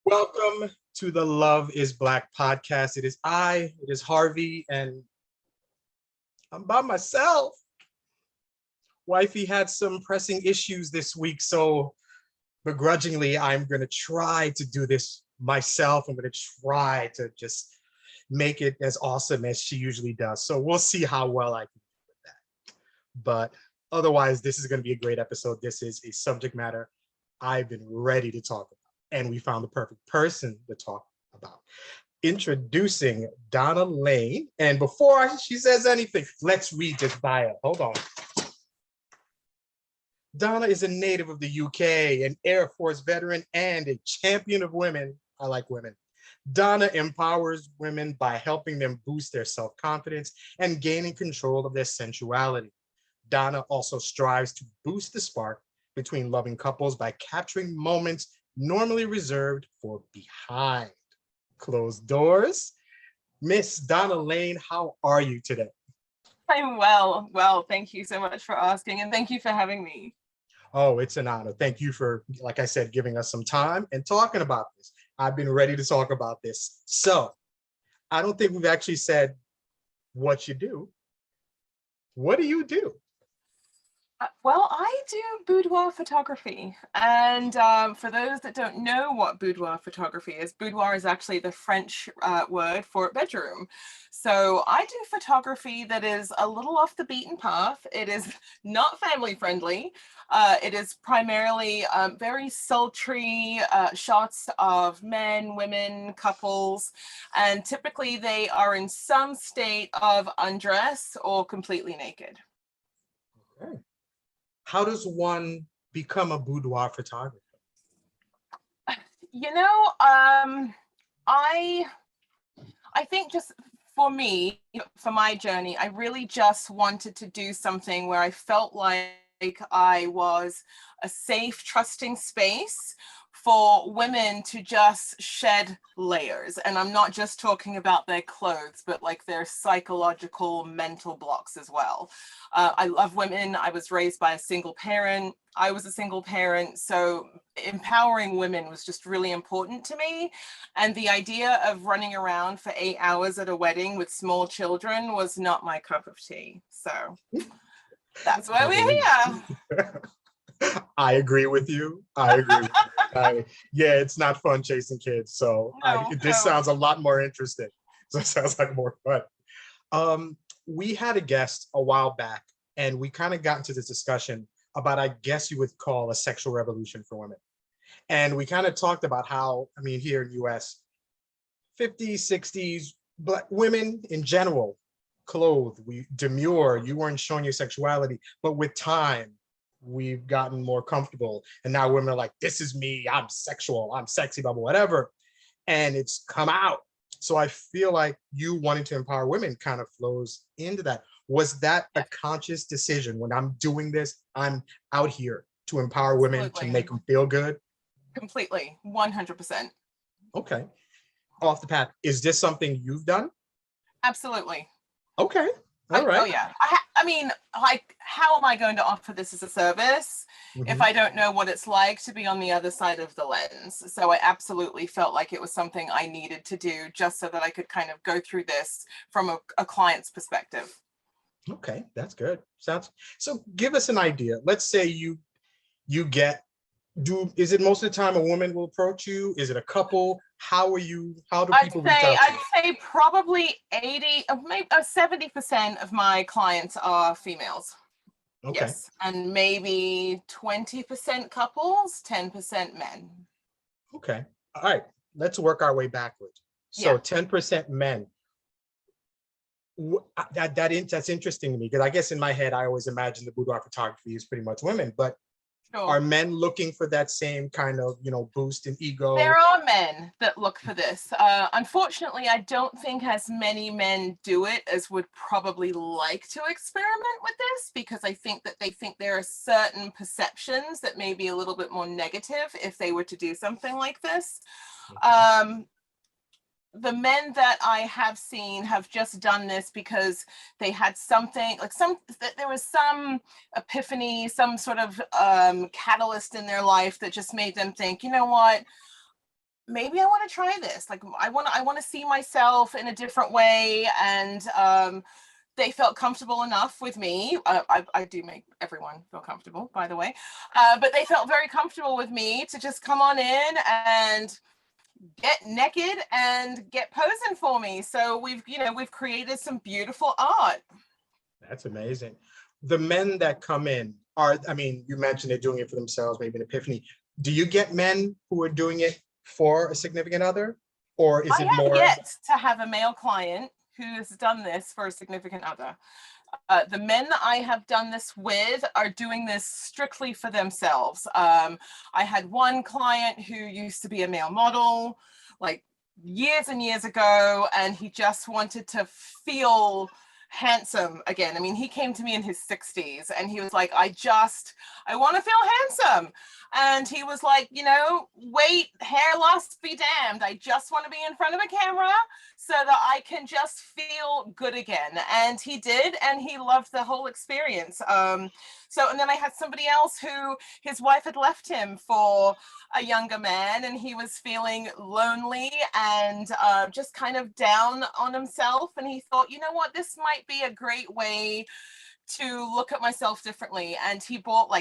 Welcome to the Love is Black podcast. It is Harvey, and I'm by myself. Wifey had some pressing issues this week, so begrudgingly, I'm going to try to do this myself. I'm going to try to just make it as awesome as she usually does. So we'll see how well I can do with that. But otherwise, this is going to be a great episode. This is a subject matter I've been ready to talk about, and we found the perfect person to talk about. Introducing Donna Lane. And before she says anything, let's read this bio. Hold on. Donna is a native of the UK, an Air Force veteran, and a champion of women. I like women. Donna empowers women by helping them boost their self-confidence and gaining control of their sensuality. Donna also strives to boost the spark between loving couples by capturing moments normally reserved for behind closed doors. Miss Donna Lane, how are you today? I'm well. Well, thank you so much for asking, and thank you for having me. Oh, it's an honor. Thank you for, like I said, giving us some time and talking about this. I've been ready to talk about this. So I don't think we've actually said what you do. What do you do? Well, I do boudoir photography. And for those that don't know what boudoir photography is, boudoir is actually the French word for bedroom. So I do photography that is a little off the beaten path. It is not family friendly. It is primarily very sultry shots of men, women, couples, and typically they are in some state of undress or completely naked. Okay. How does one become a boudoir photographer? You know, I think just for me, for my journey, I really just wanted to do something where I felt like I was a safe, trusting space for women to just shed layers. And I'm not just talking about their clothes, but like their psychological, mental blocks as well. I love women. I was raised by a single parent. I was a single parent. So empowering women was just really important to me. And the idea of running around for 8 hours at a wedding with small children was not my cup of tea. So that's why we're here. I agree with you. I agree with you. Yeah, it's not fun chasing kids. So this sounds a lot more interesting. So it sounds like more fun. We had a guest a while back, and we kind of got into this discussion about, I guess you would call, a sexual revolution for women. And we kind of talked about how, I mean, here in the US, 50s, 60s, Black women in general, clothed, we demure, you weren't showing your sexuality, but with time, we've gotten more comfortable. And now women are like, this is me, I'm sexual, I'm sexy, blah, blah, whatever. And it's come out. So I feel like you wanting to empower women kind of flows into that. Was that a conscious decision? When I'm doing this, I'm out here to empower women, to make them feel good? Completely, 100%. Okay. Off the path. Is this something you've done? Absolutely. Okay. All right. Oh yeah. I mean, like, how am I going to offer this as a service if I don't know what it's like to be on the other side of the lens? So I absolutely felt like it was something I needed to do just so that I could kind of go through this from a client's perspective. Okay, that's good. So give us an idea. Let's say you get, is it most of the time a woman will approach you? Is it a couple? How do people reach out to you? I'd say probably 80, maybe 70% of my clients are females. Okay. Yes, and maybe 20% couples, 10% men. Okay. All right. Let's work our way backwards. So 10% men. That's interesting to me, because I guess in my head, I always imagine the boudoir photography is pretty much women, but are men looking for that same kind of, boost in ego? There are men that look for this. Unfortunately, I don't think as many men do it as would probably like to experiment with this, because I think that they think there are certain perceptions that may be a little bit more negative if they were to do something like this. Okay. The men that I have seen have just done this because they had something, like there was some epiphany, some sort of catalyst in their life that just made them think, you know what, maybe I want to try this. Like I want to see myself in a different way. And they felt comfortable enough with me. I do make everyone feel comfortable, by the way. But they felt very comfortable with me to just come on in and get naked and get posing for me. So we've created some beautiful art. That's amazing. The men that come in are, I mean, you mentioned they're doing it for themselves, maybe an epiphany. Do you get men who are doing it for a significant other? Or is it more? I have yet to have a male client who has done this for a significant other. The men that I have done this with are doing this strictly for themselves. I had one client who used to be a male model, like years and years ago, and he just wanted to feel handsome again. I mean, he came to me in his 60s and he was like, I want to feel handsome. And he was like, wait, hair loss be damned. I just want to be in front of a camera so that I can just feel good again. And he did, and he loved the whole experience. And then I had somebody else who his wife had left him for a younger man, and he was feeling lonely and just kind of down on himself. And he thought, you know what, this might be a great way to look at myself differently. And he bought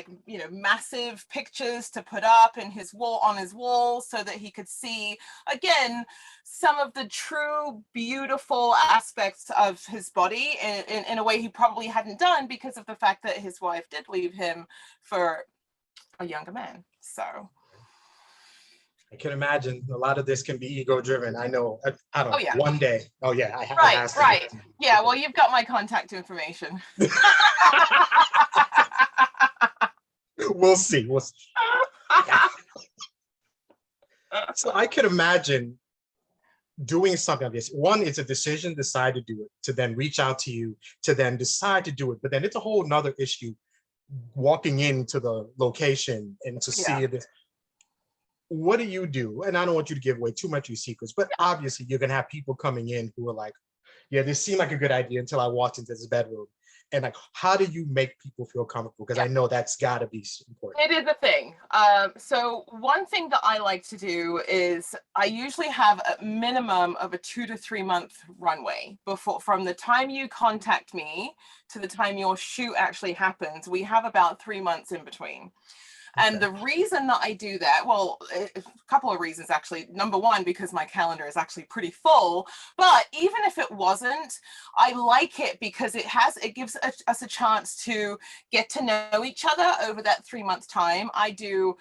massive pictures to put up in his wall so that he could see again some of the true beautiful aspects of his body in a way he probably hadn't done because of the fact that his wife did leave him for a younger man. So I can imagine a lot of this can be ego driven. I know. I don't know. Yeah. One day. Oh yeah. Right. Yeah. Well, you've got my contact information. We'll see. So I could imagine doing something like this. One, it's a decision, decide to do it, to then reach out to you, to then decide to do it. But then it's a whole nother issue walking into the location and to see this. What do you do? And I don't want you to give away too much of your secrets, but obviously you're gonna have people coming in who are like, yeah, this seemed like a good idea until I walked into this bedroom. And like, how do you make people feel comfortable? Because I know that's gotta be important. It is a thing. So one thing that I like to do is I usually have a minimum of a 2 to 3 month runway from the time you contact me to the time your shoot actually happens. We have about 3 months in between. And the reason that I do that, well, a couple of reasons actually. Number one, because my calendar is actually pretty full, but even if it wasn't, I like it because it gives us a chance to get to know each other over that 3 month time. I do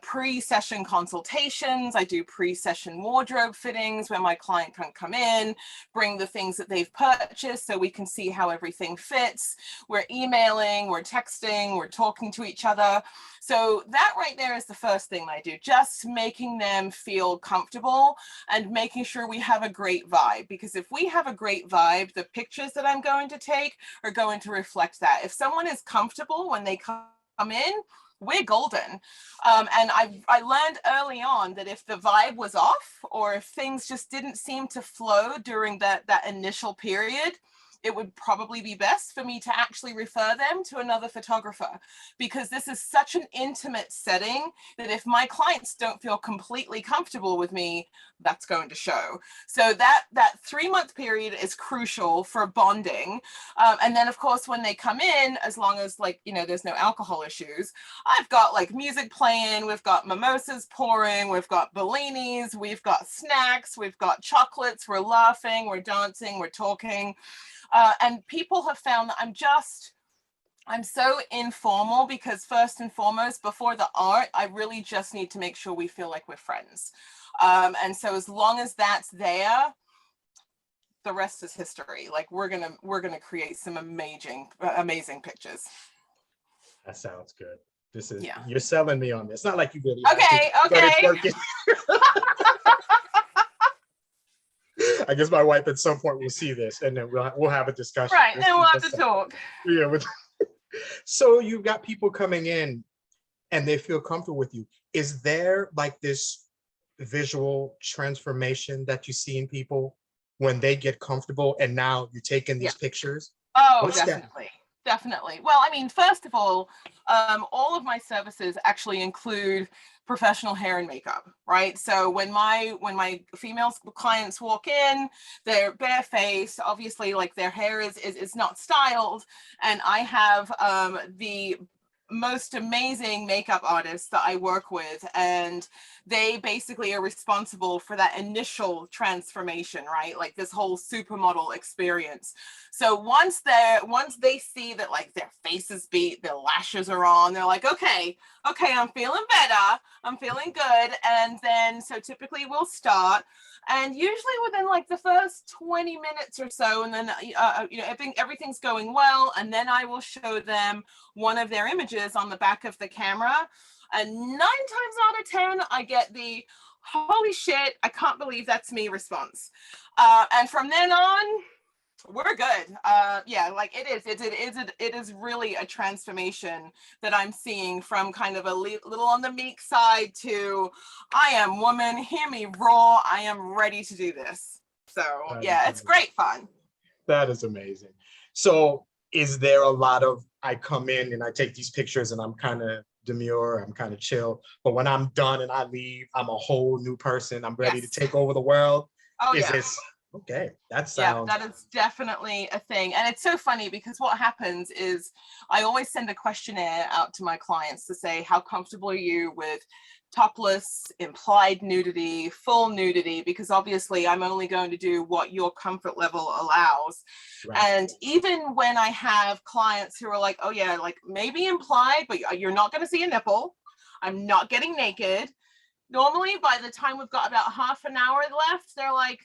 pre-session consultations. I do pre-session wardrobe fittings where my client can come in, bring the things that they've purchased so we can see how everything fits. We're emailing, we're texting, we're talking to each other. So that right there is the first thing I do, just making them feel comfortable and making sure we have a great vibe. Because if we have a great vibe, the pictures that I'm going to take are going to reflect that. If someone is comfortable when they come in, we're golden. And I learned early on that if the vibe was off or if things just didn't seem to flow during that initial period, it would probably be best for me to actually refer them to another photographer, because this is such an intimate setting that if my clients don't feel completely comfortable with me, that's going to show. So that 3 month period is crucial for bonding. And then of course, when they come in, as long as there's no alcohol issues, I've got music playing, we've got mimosas pouring, we've got bellinis, we've got snacks, we've got chocolates, we're laughing, we're dancing, we're talking. And people have found that I'm so informal because first and foremost, before the art, I really just need to make sure we feel like we're friends. And so as long as that's there, the rest is history. We're gonna create some amazing pictures. That sounds good. You're selling me on this. It's not like you really okay. But it's working. I guess my wife at some point will see this, and then we'll have a discussion. Right, then we'll have to talk. Yeah. So you've got people coming in, and they feel comfortable with you. Is there this visual transformation that you see in people when they get comfortable, and now you're taking these pictures? Oh, definitely. Well, I mean, first of all of my services actually include professional hair and makeup, right? So when my female clients walk in, they're barefaced, obviously, like their hair is not styled, and I have the most amazing makeup artists that I work with, and they basically are responsible for that initial transformation, right? Like this whole supermodel experience. So once they see that like their face is beat, their lashes are on, they're like, okay, I'm feeling better, I'm feeling good. And then so typically we'll start, and usually within like the first 20 minutes or so, and then everything's going well, and then I will show them one of their images on the back of the camera, and 9 times out of 10 I get the holy shit, I can't believe that's me response, and from then on we're good. Yeah, like it is really a transformation that I'm seeing from kind of a little on the meek side to I am woman, hear me roar, I am ready to do this. So yeah, it's great fun. That is amazing. So is there a lot of, I come in and I take these pictures and I'm kind of demure, I'm kind of chill, but when I'm done and I leave, I'm a whole new person, I'm ready to take over the world? Oh is yeah. this Okay, that sounds. Yeah, that is definitely a thing. And it's so funny because what happens is I always send a questionnaire out to my clients to say, how comfortable are you with topless, implied nudity, full nudity? Because obviously I'm only going to do what your comfort level allows. Right. And even when I have clients who are like, oh yeah, like maybe implied, but you're not going to see a nipple. I'm not getting naked. Normally by the time we've got about half an hour left, they're like,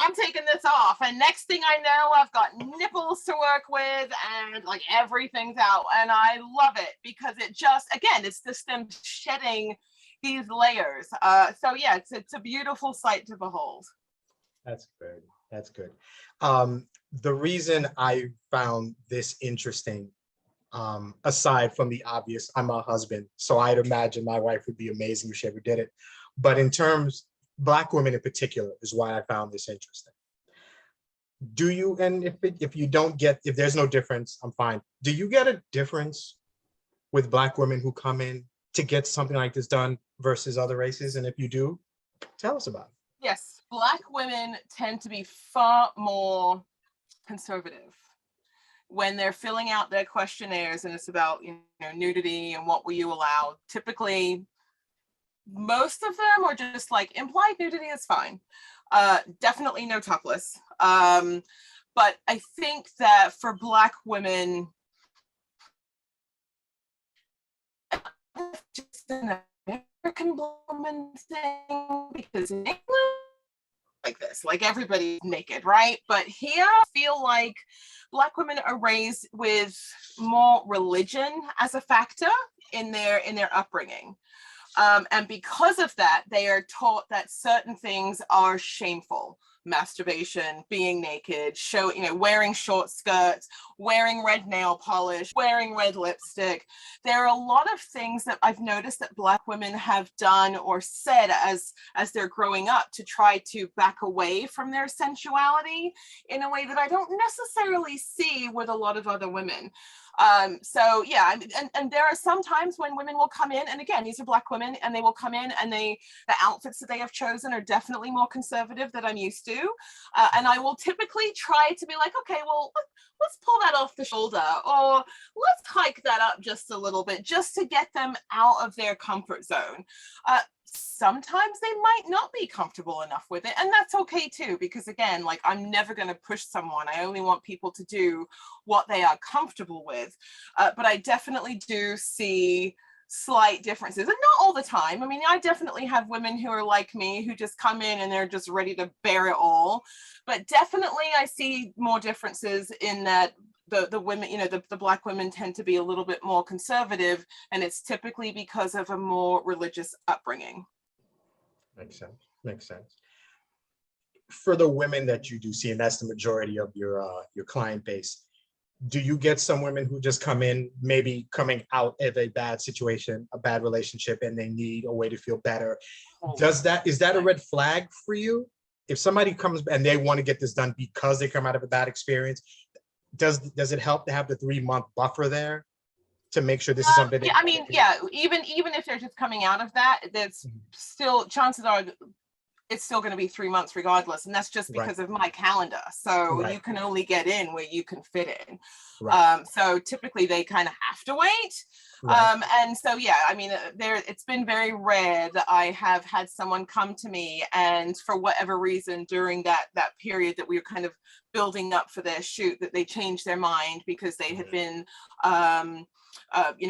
I'm taking this off, and next thing I know, I've got nipples to work with, and like everything's out, and I love it because it just, again, it's just them shedding these layers. So yeah, it's a beautiful sight to behold. That's good. That's good. The reason I found this interesting, aside from the obvious, I'm a husband, so I'd imagine my wife would be amazing if she ever did it. But in terms, Black women in particular is why I found this interesting. Do you, and if you don't get, if there's no difference, I'm fine. Do you get a difference with Black women who come in to get something like this done versus other races? And if you do, tell us about it. Yes, Black women tend to be far more conservative when they're filling out their questionnaires, and it's about, nudity and what will you allow. Typically, most of them are just like, implied nudity is fine. Definitely no topless. But I think that for Black women, just an American woman thing, because in England, like this, like everybody's naked, right? But here I feel like Black women are raised with more religion as a factor in their upbringing. And because of that, they are taught that certain things are shameful. Masturbation, being naked, wearing short skirts, wearing red nail polish, wearing red lipstick. There are a lot of things that I've noticed that Black women have done or said as they're growing up to try to back away from their sensuality in a way that I don't necessarily see with a lot of other women. So yeah, and there are some times when women will come in, and again, these are Black women, and they will come in and the outfits that they have chosen are definitely more conservative than I'm used to. And I will typically try to be like, okay, well, let's pull that off the shoulder, or let's hike that up just a little bit, just to get them out of their comfort zone. Sometimes they might not be comfortable enough with it, and that's okay too, because again, like, I'm never going to push someone. I only want people to do what they are comfortable with. But I definitely do see slight differences, and not all the time. I mean, I definitely have women who are like me, who just come in and they're just ready to bear it all. But definitely I see more differences in that the women, the Black women tend to be a little bit more conservative, and it's typically because of a more religious upbringing. Makes sense. For the women that you do see, and that's the majority of your client base, do you get some women who just come in, maybe coming out of a bad situation, a bad relationship, and they need a way to feel better? Is that a red flag for you? If somebody comes and they want to get this done because they come out of a bad experience, does it help to have the 3-month buffer there? to make sure this is something? Yeah, I mean, yeah, even if they're just coming out of that, there's still chances are it's still going to be 3 months regardless, and that's just because of my calendar. So you can only get in where you can fit in. So typically they kind of have to wait. And so, yeah, I mean, it's been very rare that I have had someone come to me and for whatever reason during that period that we were kind of building up for their shoot, that they changed their mind because they had been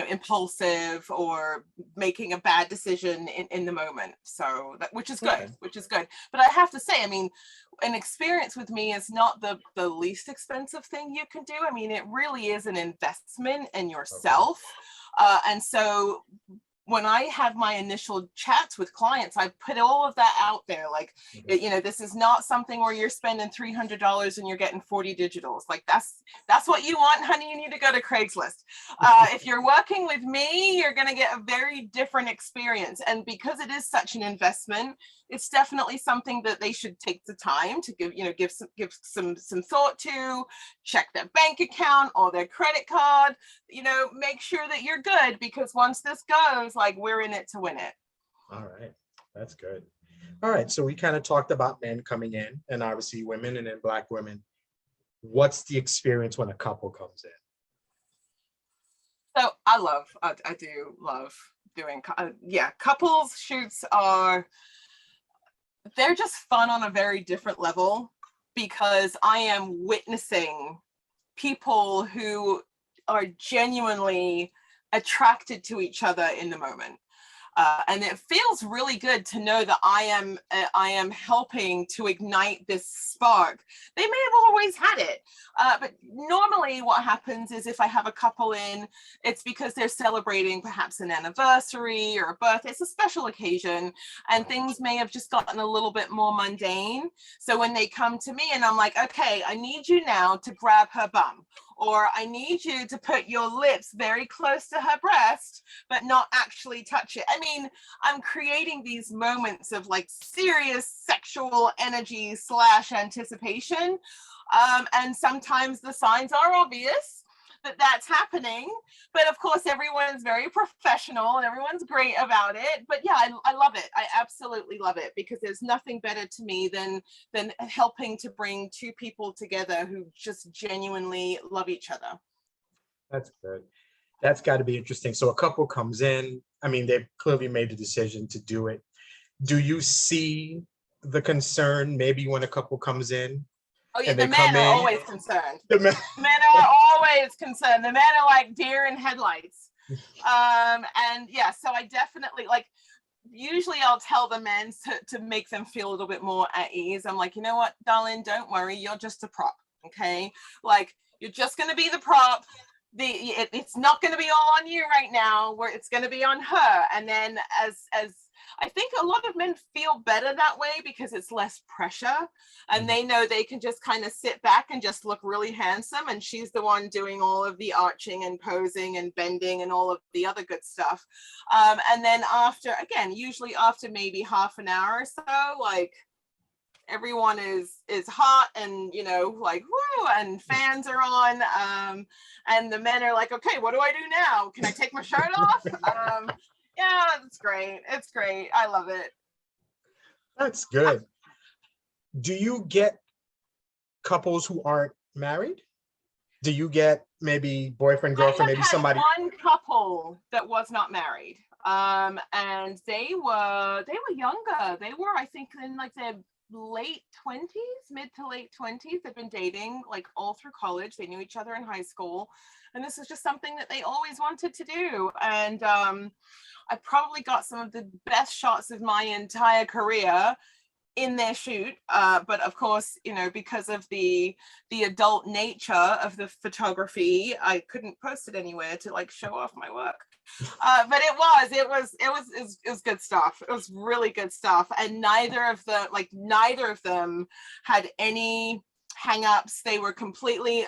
impulsive or making a bad decision in the moment. So that, which is good. But I have to say, I mean, an experience with me is not the least expensive thing you can do. I mean, it really is an investment in yourself. And so when I have my initial chats with clients, I put all of that out there. Like, this is not something where you're spending $300 and you're getting 40 digitals. Like that's what you want, honey. You need to go to Craigslist. If you're working with me, you're going to get a very different experience. And because it is such an investment, it's definitely something that they should take the time to give some thought to, check their bank account or their credit card, make sure that you're good, because once this goes, like, we're in it to win it. All right. That's good. All right. So we kind of talked about men coming in and obviously women and then Black women. What's the experience when a couple comes in? So I do love doing, couples shoots they're just fun on a very different level, because I am witnessing people who are genuinely attracted to each other in the moment. And it feels really good to know that I am helping to ignite this spark. They may have always had it, but normally what happens is if I have a couple in, it's because they're celebrating perhaps an anniversary or a birthday. It's a special occasion, and things may have just gotten a little bit more mundane. So when they come to me and I'm like, okay, I need you now to grab her bum, or I need you to put your lips very close to her breast, but not actually touch it. I mean, I'm creating these moments of like serious sexual energy / anticipation. And sometimes the signs are obvious that that's happening, but of course everyone's very professional and everyone's great about it. But yeah, I love it. I absolutely love it, because there's nothing better to me than helping to bring two people together who just genuinely love each other. That's good. That's got to be interesting. So a couple comes in, I mean, they've clearly made the decision to do it. Do you see the concern maybe when a couple comes in? Oh yeah, the men are always concerned. The men are always concerned. The men are like deer in headlights. And yeah, so I definitely, like, usually I'll tell the men to make them feel a little bit more at ease. I'm like, you know what, darling, don't worry, you're just a prop, okay? Like, you're just going to be the prop. It's not going to be all on you right now, where it's going to be on her. And then as I think a lot of men feel better that way, because it's less pressure and they know they can just kind of sit back and just look really handsome, and she's the one doing all of the arching and posing and bending and all of the other good stuff. And then usually after maybe half an hour or so, like, everyone is hot and, like, woo, and fans are on, and the men are like, okay, what do I do now? Can I take my shirt off? Yeah, it's great. It's great. I love it. That's good. Do you get couples who aren't married? Do you get maybe boyfriend, girlfriend, maybe somebody? One couple that was not married, and they were younger. They were, I think, in like their late 20s, mid to late 20s. They've been dating like all through college. They knew each other in high school, and this was just something that they always wanted to do. And I probably got some of the best shots of my entire career in their shoot, but of course, because of the adult nature of the photography, I couldn't post it anywhere to like show off my work. But it was good stuff. It was really good stuff, and neither of them had any hang-ups. They were completely,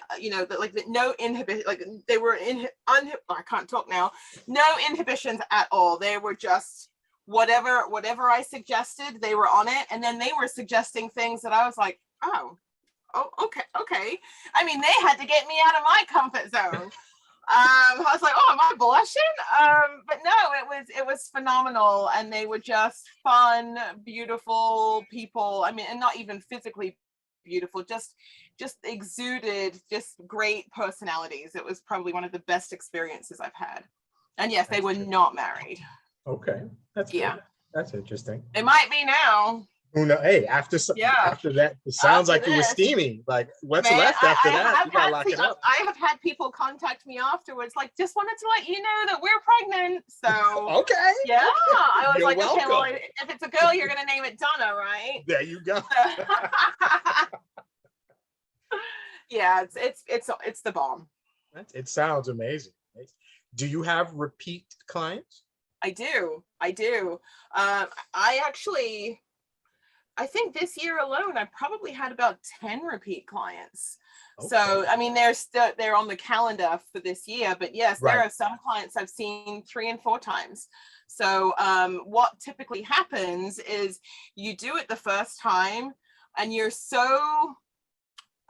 no inhibition. Like, they were I can't talk now. No inhibitions at all. They were just whatever I suggested, they were on it. And then they were suggesting things that I was like, oh, okay. I mean, they had to get me out of my comfort zone. I was like, oh, am I blushing? But no, it was phenomenal, and they were just fun, beautiful people. I mean, and not even physically beautiful, just exuded just great personalities. It was probably one of the best experiences I've had. And yes, they were not married. Okay, that's good. That's interesting. It might be now. Who knows? Hey, after that, it sounds like it was steamy. Like, what's left after that? You gotta lock it up. I have had people contact me afterwards, like, just wanted to let you know that we're pregnant. So okay. Yeah. I was You're like, welcome. okay, well, if it's a girl, you're gonna name it Donna, right? There you go. Yeah, it's the bomb. It sounds amazing. Do you have repeat clients? I do. I think this year alone, I probably had about 10 repeat clients. Okay. So, I mean, they're on the calendar for this year, but yes, there are some clients I've seen 3 and 4 times. So what typically happens is you do it the first time and you're so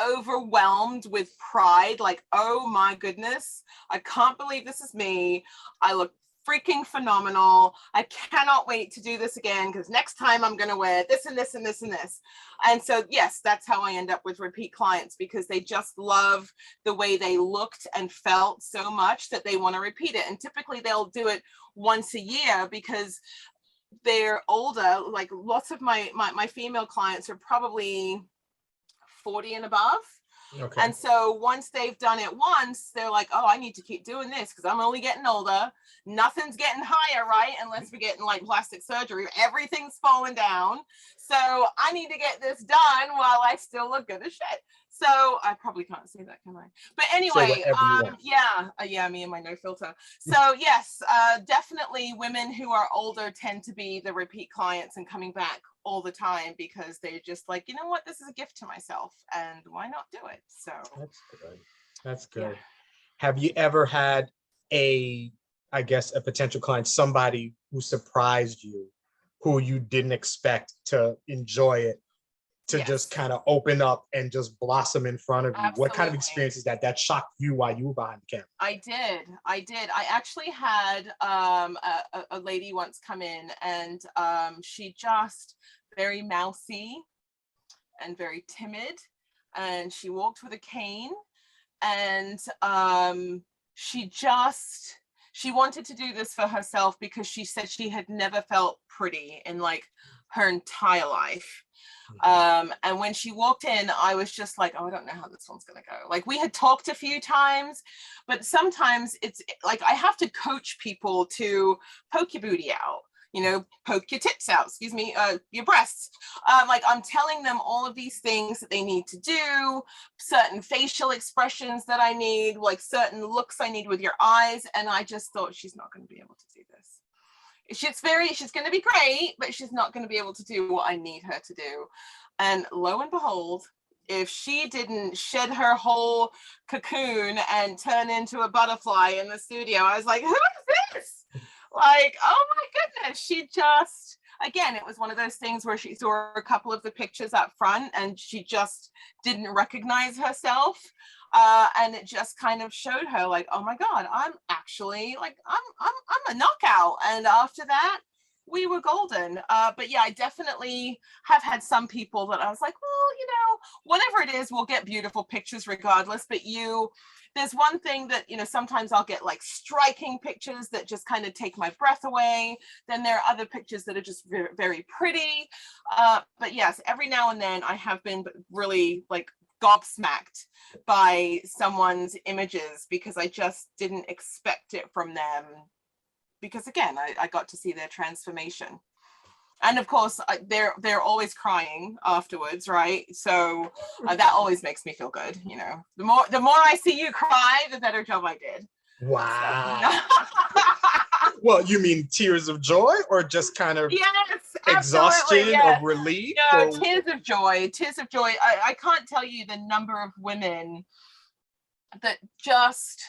overwhelmed with pride, like, oh my goodness, I can't believe this is me. I look freaking phenomenal. I cannot wait to do this again, because next time I'm going to wear this and this and this and this. And so, yes, that's how I end up with repeat clients, because they just love the way they looked and felt so much that they want to repeat it. And typically they'll do it once a year because they're older. Like, lots of my female clients are probably 40 and above. Okay. And so once they've done it once, they're like, oh, I need to keep doing this because I'm only getting older. Nothing's getting higher, right? Unless we're getting like plastic surgery. Everything's falling down. So I need to get this done while I still look good as shit. So I probably can't say that, can I? But anyway, yeah, me and my no filter. So yes, definitely women who are older tend to be the repeat clients and coming back all the time, because they're just like, you know what, this is a gift to myself and why not do it? So that's good. Yeah. Have you ever had a potential client, somebody who surprised you, who you didn't expect to enjoy it, to just kind of open up and just blossom in front of you? Absolutely. What kind of experience is that shocked you while you were behind the camera? I did. I actually had a lady once come in, and she just very mousy and very timid, and she walked with a cane, and she wanted to do this for herself because she said she had never felt pretty in like her entire life. And when she walked in, I was just like, oh, I don't know how this one's gonna go. Like, we had talked a few times, but sometimes it's like I have to coach people to poke your booty out, you know, poke your tits out, your breasts. Like, I'm telling them all of these things that they need to do, certain facial expressions that I need, like certain looks I need with your eyes. And I just thought, she's not going to be able to do this. She's going to be great, but she's not going to be able to do what I need her to do. And lo and behold, if she didn't shed her whole cocoon and turn into a butterfly in the studio, I was like, who is this? Like, oh my goodness. She just, again, it was one of those things where she saw a couple of the pictures up front and she just didn't recognize herself. And it just kind of showed her like, oh my God, I'm actually like, I'm a knockout. And after that, we were golden. But yeah, I definitely have had some people that I was like, well, you know, whatever it is, we'll get beautiful pictures regardless. But there's one thing that, you know, sometimes I'll get like striking pictures that just kind of take my breath away. Then there are other pictures that are just very, very pretty. But yes, every now and then I have been really like gobsmacked by someone's images because I just didn't expect it from them. Because again, I got to see their transformation. And of course, they're always crying afterwards, right? So that always makes me feel good. You know, the more I see you cry, the better job I did. Wow. Well, you mean tears of joy, or just kind of exhaustion of relief? No, tears of joy. Tears of joy. I can't tell you the number of women that just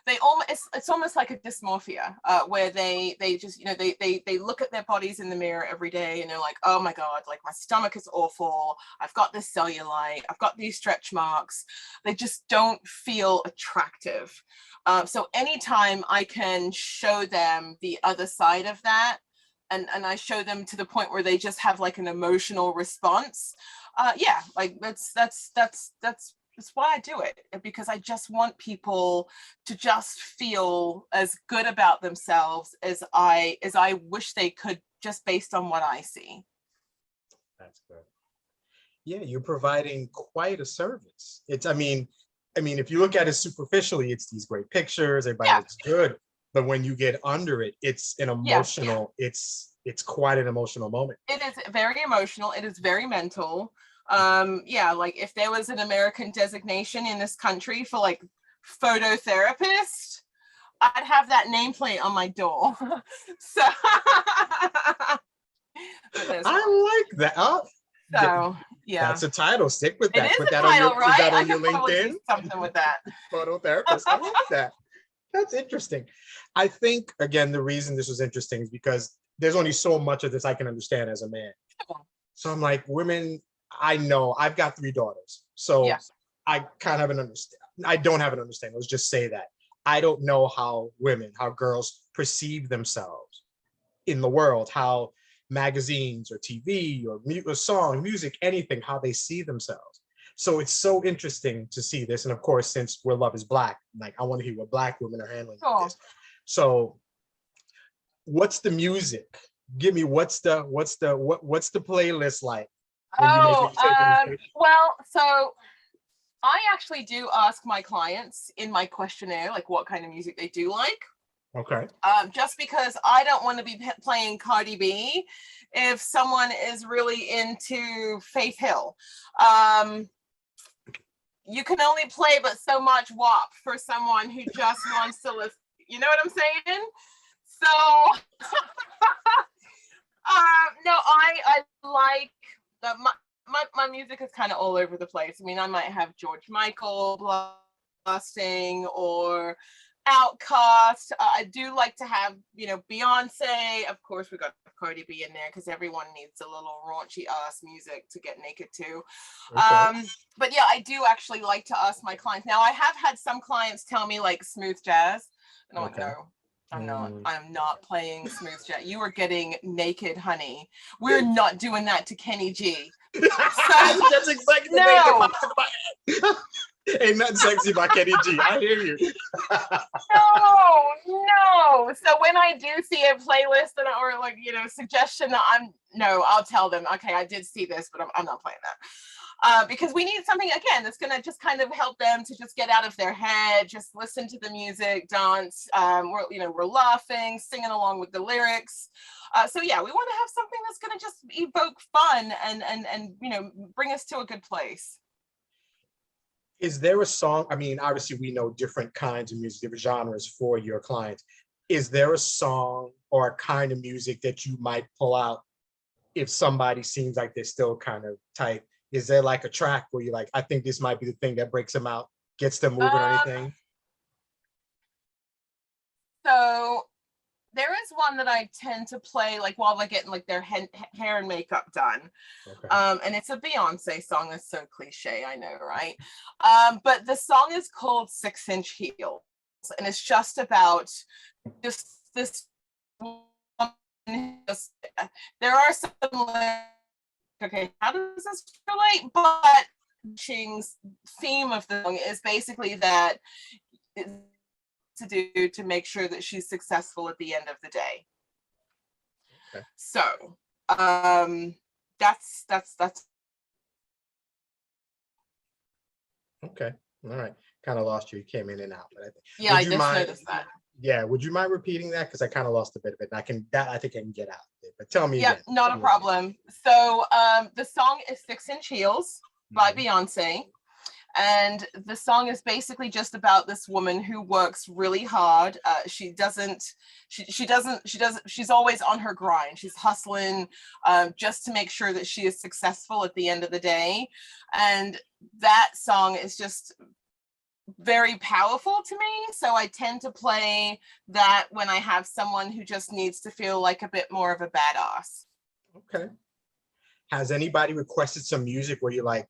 they almost, it's almost like a dysmorphia, where they just, you know, they look at their bodies in the mirror every day and they're like, oh my God, like my stomach is awful, I've got this cellulite, I've got these stretch marks. They just don't feel attractive. So anytime I can show them the other side of that, and I show them to the point where they just have like an emotional response, yeah, like that's why I do it, because I just want people to just feel as good about themselves as I wish they could, just based on what I see. That's good. Yeah, you're providing quite a service. It's, I mean, if you look at it superficially, it's these great pictures, everybody looks good. But when you get under it, it's an emotional, it's quite an emotional moment. It is very emotional. It is very mental. Yeah, like if there was an American designation in this country for like phototherapist, I'd have that nameplate on my door. So I like that. Oh, so yeah, that's a title. Stick with that. It is Put a that title, on your, right? put that on I your could probably LinkedIn. do something with that. Phototherapist. I like that. That's interesting. I think, again, the reason this was interesting is because there's only so much of this I can understand as a man. So I'm like, women, I know I've got 3 daughters. So I kind of have an understand. I don't have an understanding. Let's just say that. I don't know how women, how girls perceive themselves in the world, how magazines or TV or song, music, anything, how they see themselves. So it's so interesting to see this. And of course, since Where Love is Black, like I want to hear what Black women are handling this. So what's the music? Give me what's the playlist like? Well, so I actually do ask my clients in my questionnaire, like what kind of music they do like. Okay. Just because I don't want to be playing Cardi B if someone is really into Faith Hill. You can only play but so much WAP for someone who just wants to listen. You know what I'm saying? So, no, I like my music is kind of all over the place. I mean, I might have George Michael blasting or Outkast. I do like to have, you know, Beyonce. Of course, we got Cardi B in there because everyone needs a little raunchy ass music to get naked to. Okay. But yeah, I do actually like to ask my clients. Now, I have had some clients tell me like smooth jazz, and I'm like, no. I'm not playing smooth jazz. You are getting naked, honey. We're not doing that to Kenny G. So, that's exactly the thing that popped into my head. Ain't nothing sexy about Kenny G. I hear you. No. So when I do see a playlist or like, you know, suggestion, I'll tell them, okay, I did see this, but I'm not playing that. Because we need something, again, that's going to just kind of help them to just get out of their head, just listen to the music, dance. We're laughing, singing along with the lyrics. So yeah, we want to have something that's going to just evoke fun and you know, bring us to a good place. Is there a song? I mean, obviously we know different kinds of music, different genres for your clients. Is there a song or a kind of music that you might pull out if somebody seems like they're still kind of tight? Is there like a track where you're like, I think this might be the thing that breaks them out, gets them moving or anything? So there is one that I tend to play like while they're getting like their hair and makeup done. Okay. And it's a Beyonce song. That's so cliche, I know, right? But the song is called 6-Inch Heels. And it's just about just this woman. There are some, okay, how does this relate? But Ching's theme of the song is basically that to do to make sure that she's successful at the end of the day. Okay. So that's okay. All right. Kind of lost you. You came in and out, but I think, yeah, I just noticed that. Yeah, would you mind repeating that? Because I kind of lost a bit of it. I think I can get out of it, but tell me. Yeah, again. Not a problem. So the song is 6-Inch Heels by Beyonce. And the song is basically just about this woman who works really hard. She's always on her grind. She's hustling just to make sure that she is successful at the end of the day. And that song is just very powerful to me. So I tend to play that when I have someone who just needs to feel like a bit more of a badass. Okay. Has anybody requested some music where you're like,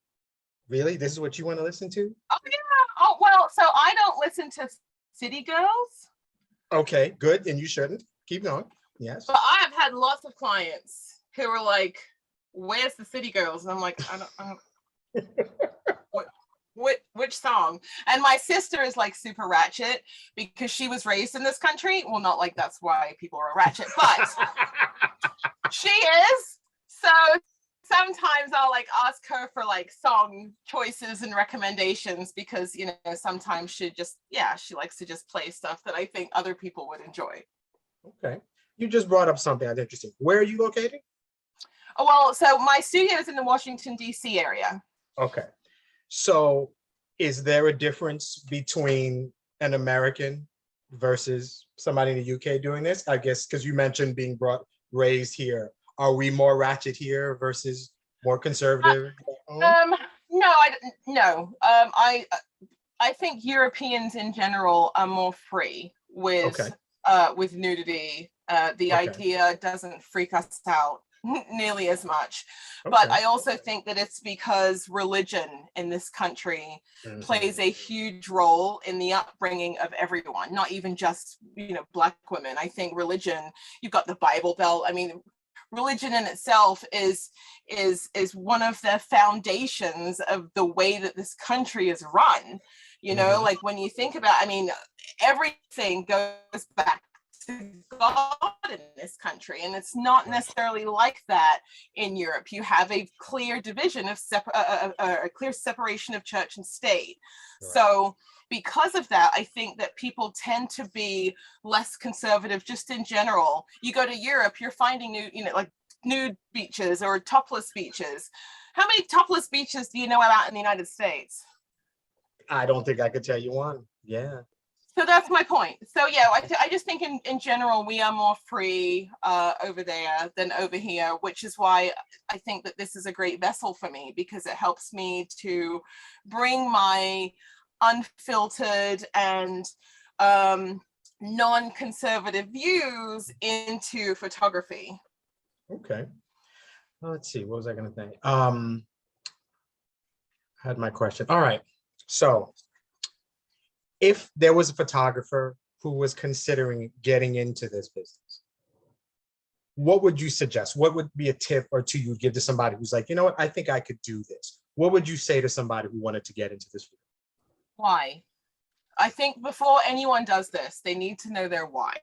really? This is what you want to listen to? Oh, yeah. Oh, well, so I don't listen to City Girls. Okay, good. And you shouldn't. Keep going. Yes. But I have had lots of clients who are like, where's the City Girls? And I'm like, I don't which song? And my sister is like super ratchet because she was raised in this country. Well, not like that's why people are ratchet, but she is. So sometimes I'll like ask her for like song choices and recommendations because, you know, sometimes she likes to just play stuff that I think other people would enjoy. Okay. You just brought up something that's interesting. Where are you located? Oh, well, so my studio is in the Washington, D.C. area. Okay. So is there a difference between an American versus somebody in the UK doing this? I guess because you mentioned being raised here. Are we more ratchet here versus more conservative? No. I think Europeans in general are more free with nudity. The idea doesn't freak us out nearly as much. But I also think that it's because religion in this country plays a huge role in the upbringing of everyone, not even just, you know, Black women. I think religion, you've got the Bible Belt. I mean, religion in itself is one of the foundations of the way that this country is run. You know, like when you think about, I mean, everything goes back to God in this country, and it's not necessarily like that in Europe. You have a clear division of a clear separation of church and state. So because of that, I think that people tend to be less conservative just in general. You go to Europe, you're finding nude beaches or topless beaches. How many topless beaches do you know about in the United States? I don't think I could tell you one. Yeah. So that's my point. So yeah, I just think in general, we are more free over there than over here, which is why I think that this is a great vessel for me, because it helps me to bring my unfiltered and non-conservative views into photography. Okay. Well, let's see. What was I going to think? I had my question. All right. So if there was a photographer who was considering getting into this business, what would you suggest? What would be a tip or two you would give to somebody who's like, you know what, I think I could do this? What would you say to somebody who wanted to get into this field? Why? I think before anyone does this, they need to know their why.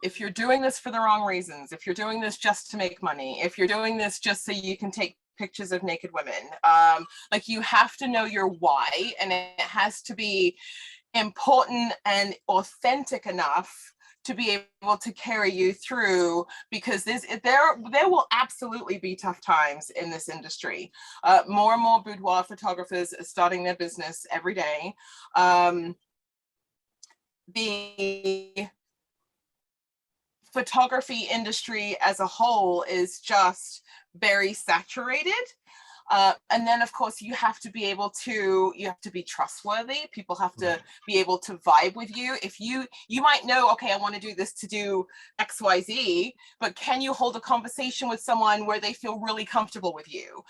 If you're doing this for the wrong reasons, if you're doing this just to make money, if you're doing this just so you can take pictures of naked women, like, you have to know your why, and it has to be important and authentic enough to be able to carry you through, because there will absolutely be tough times in this industry. More and more boudoir photographers are starting their business every day. The photography industry as a whole is just very saturated. And then, of course, you have to be trustworthy. People have to be able to vibe with you. If you might know, okay, I want to do this to do XYZ, but can you hold a conversation with someone where they feel really comfortable with you?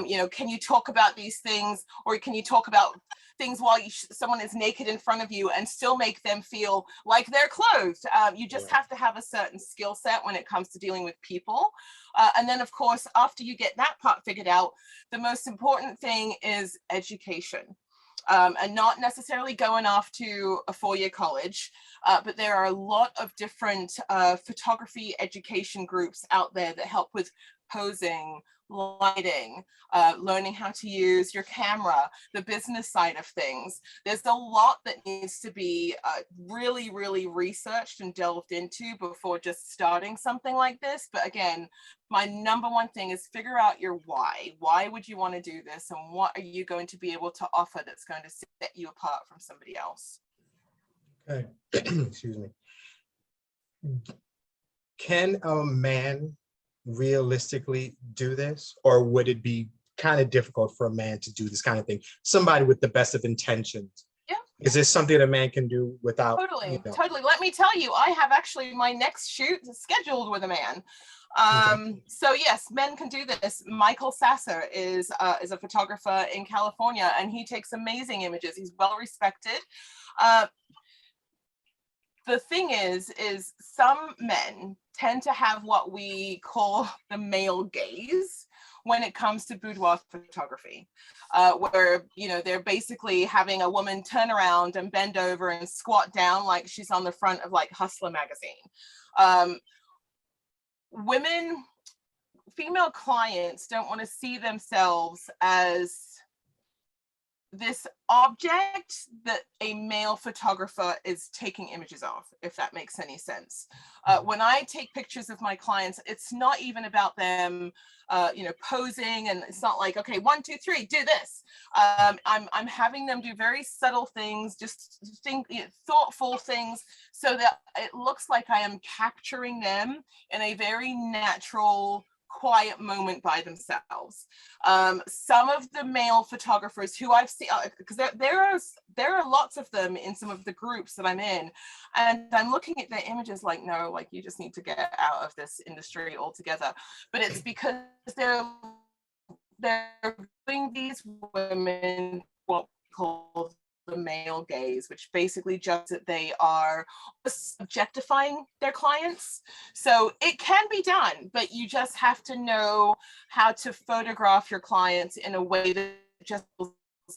You know, can you talk about these things, or can you talk about things while someone is naked in front of you and still make them feel like they're clothed? You just have to have a certain skill set when it comes to dealing with people. And then, of course, after you get that part figured out, the most important thing is education. And not necessarily going off to a four-year college, but there are a lot of different photography education groups out there that help with posing, lighting, learning how to use your camera, the business side of things. There's a lot that needs to be really, really researched and delved into before just starting something like this. But again, my number one thing is figure out your why. Why would you want to do this? And what are you going to be able to offer that's going to set you apart from somebody else? Okay. Excuse me. Can a man realistically do this, or would it be kind of difficult for a man to do this kind of thing. Somebody with the best of intentions. Yeah. Is this something a man can do without? Totally, You know? totally. Let me tell you, I have actually my next shoot scheduled with a man. Okay. So yes, men can do this. Michael Sasser is a photographer in California, and he takes amazing images. He's well respected. The thing is some men tend to have what we call the male gaze when it comes to boudoir photography, where, you know, they're basically having a woman turn around and bend over and squat down like she's on the front of like Hustler magazine. Female clients don't want to see themselves as this object that a male photographer is taking images of, if that makes any sense. When I take pictures of my clients, it's not even about them, you know, posing, and it's not like, okay, 1, 2, 3, do this. I'm having them do very subtle things, just thoughtful things, so that it looks like I am capturing them in a very natural, quiet moment by themselves. Some of the male photographers who I've seen, because there are lots of them in some of the groups that I'm in, and I'm looking at their images like, no, like, you just need to get out of this industry altogether. But it's because they're giving these women what we call the male gaze, which basically just that they are objectifying their clients. So it can be done, but you just have to know how to photograph your clients in a way that just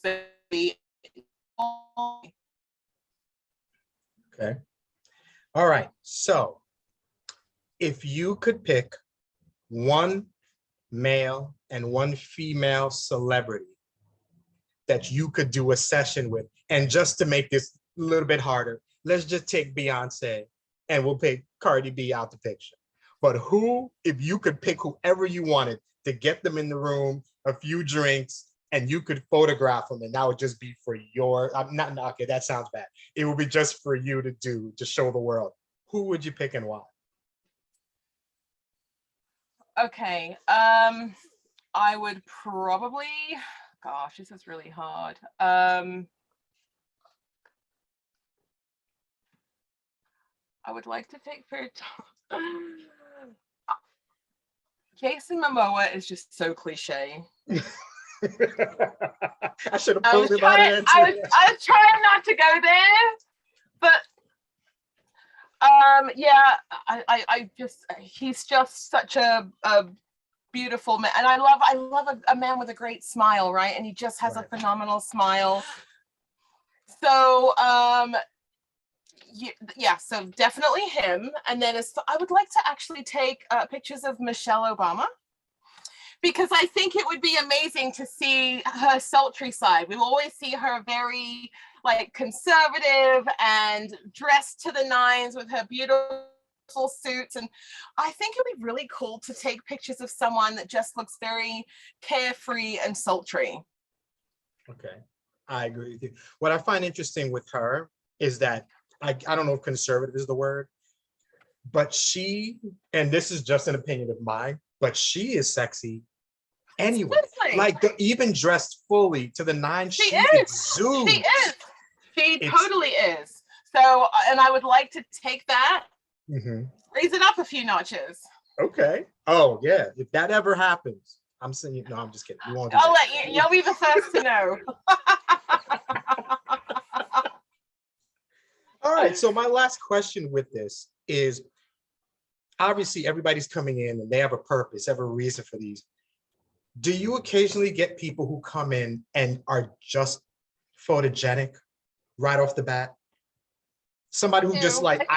very. Okay. All right. So if you could pick one male and one female celebrity that you could do a session with, and just to make this a little bit harder, let's just take Beyonce and we'll pick Cardi B out the picture. But who, if you could pick whoever you wanted to get them in the room, a few drinks, and you could photograph them, and that would just be for your, not, okay, that sounds bad. It would be just for you to do, to show the world. Who would you pick and why? Okay, I would probably, gosh, this is really hard. I would like to take Jason Momoa is just so cliche. I should have pulled him out of that. I was trying not to go there, but yeah, I just, he's just such a beautiful man, and I love a man with a great smile, right? And he just has a phenomenal smile. So yeah, so definitely him. And then I would like to actually take pictures of Michelle Obama, because I think it would be amazing to see her sultry side. We always see her very like conservative and dressed to the nines with her beautiful suits, and I think it would be really cool to take pictures of someone that just looks very carefree and sultry. Okay, I agree with you. What I find interesting with her is that I don't know if conservative is the word, but she, and this is just an opinion of mine, but she is sexy anyway. Seriously? Like even dressed fully to the nines, she exudes. She is. She totally is. So, and I would like to take that, raise it up a few notches. Okay. Oh yeah. If that ever happens, I'm saying, no, I'm just kidding. You won't. I'll let you. You'll be the first to know. All right. So my last question with this is, obviously everybody's coming in and they have a purpose, have a reason for these. Do you occasionally get people who come in and are just photogenic right off the bat? Somebody who just like,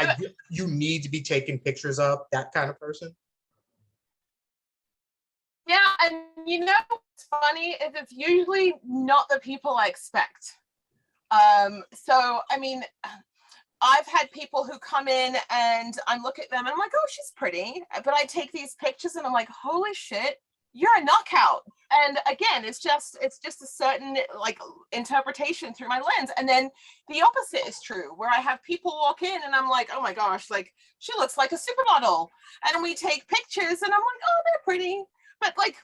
you need to be taking pictures of, that kind of person? Yeah, and you know what's funny is it's usually not the people I expect. So, I mean, I've had people who come in and I look at them and I'm like, oh, she's pretty. But I take these pictures and I'm like, holy shit, you're a knockout. And again, it's just a certain like interpretation through my lens. And then the opposite is true, where I have people walk in and I'm like, oh my gosh, like she looks like a supermodel. And we take pictures and I'm like, oh, they're pretty. But like,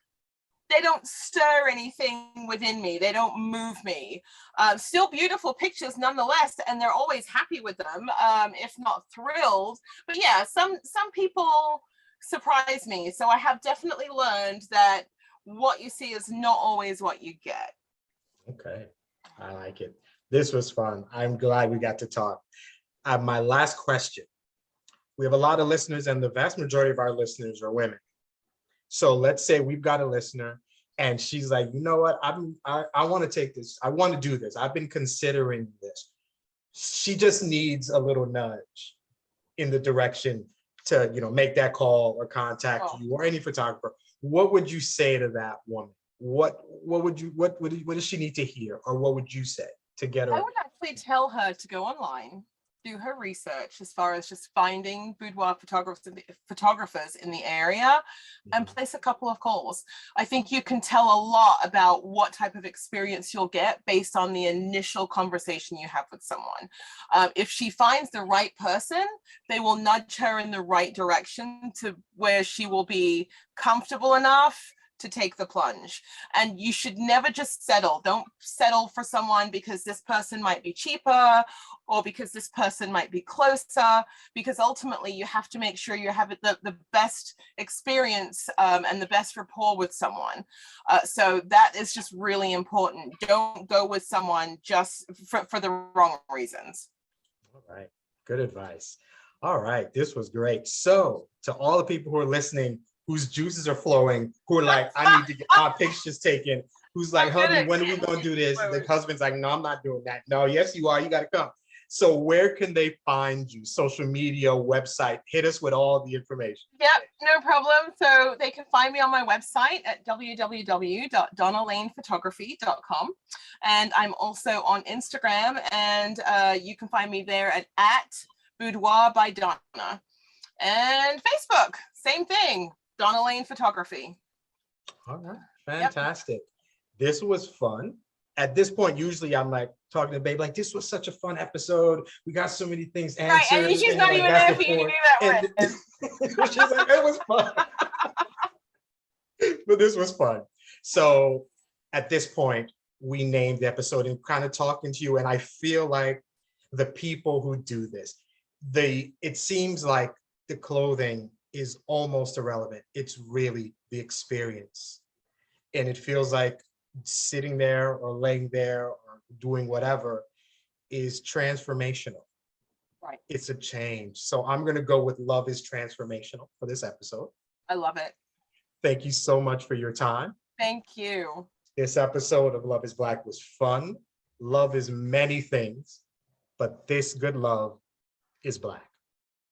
don't stir anything within me. They don't move me. Still beautiful pictures nonetheless, and they're always happy with them, if not thrilled. But yeah, some people surprise me. So I have definitely learned that what you see is not always what you get. Okay, I like it. This was fun. I'm glad we got to talk. My last question. We have a lot of listeners, and the vast majority of our listeners are women. So let's say we've got a listener and she's like, you know what, I want to take this. I want to do this. I've been considering this. She just needs a little nudge in the direction to, make that call or contact you or any photographer. What would you say to that woman? What does she need to hear, or what would you say to get her? I would actually tell her to go online, do her research as far as just finding boudoir photographers in the area, and place a couple of calls. I think you can tell a lot about what type of experience you'll get based on the initial conversation you have with someone. If she finds the right person, they will nudge her in the right direction to where she will be comfortable enough to take the plunge. And you should never just settle. Don't settle for someone because this person might be cheaper or because this person might be closer, because ultimately you have to make sure you have the best experience and the best rapport with someone. So that is just really important. Don't go with someone just for the wrong reasons. All right, good advice. All right, this was great. So to all the people who are listening, whose juices are flowing, who are like, I need to get my pictures taken, who's like, hubby, when are we gonna do this? The husband's like, no, I'm not doing that. No, yes, you are, you gotta come. So where can they find you? Social media, website, hit us with all the information. Yep, no problem. So they can find me on my website at www.donnalanephotography.com. And I'm also on Instagram, and you can find me there at boudoir by Donna. And Facebook, same thing. Donna Lane Photography. All right, fantastic. Yep. This was fun. At this point, usually I'm like talking to babe, like, this was such a fun episode. We got so many things answered. Right, and she's not even there for you to do that with. She's like, it was fun. But this was fun. So at this point, we named the episode and kind of talking to you. And I feel like the people who do this, it seems like the clothing is almost irrelevant. It's really the experience. And it feels like sitting there or laying there or doing whatever is transformational. Right. It's a change. So I'm going to go with love is transformational for this episode. I love it. Thank you so much for your time. Thank you. This episode of Love is Black was fun. Love is many things, but this good love is Black.